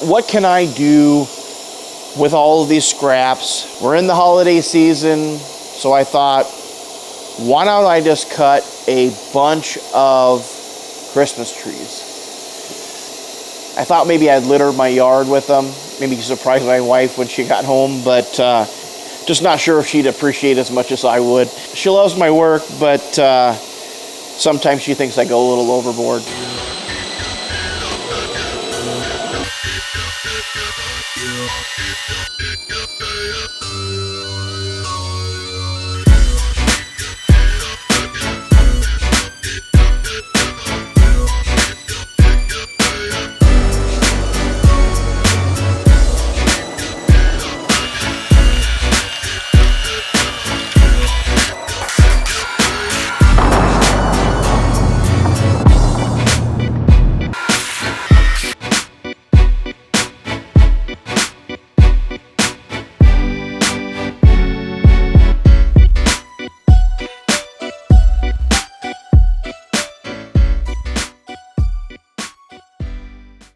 what can I do with all of these scraps? We're in the holiday season, so I thought, why don't I just cut a bunch of Christmas trees? I thought maybe I'd litter my yard with them, maybe surprise my wife when she got home, but just not sure if she'd appreciate it as much as I would. She loves my work, but sometimes she thinks I go a little overboard.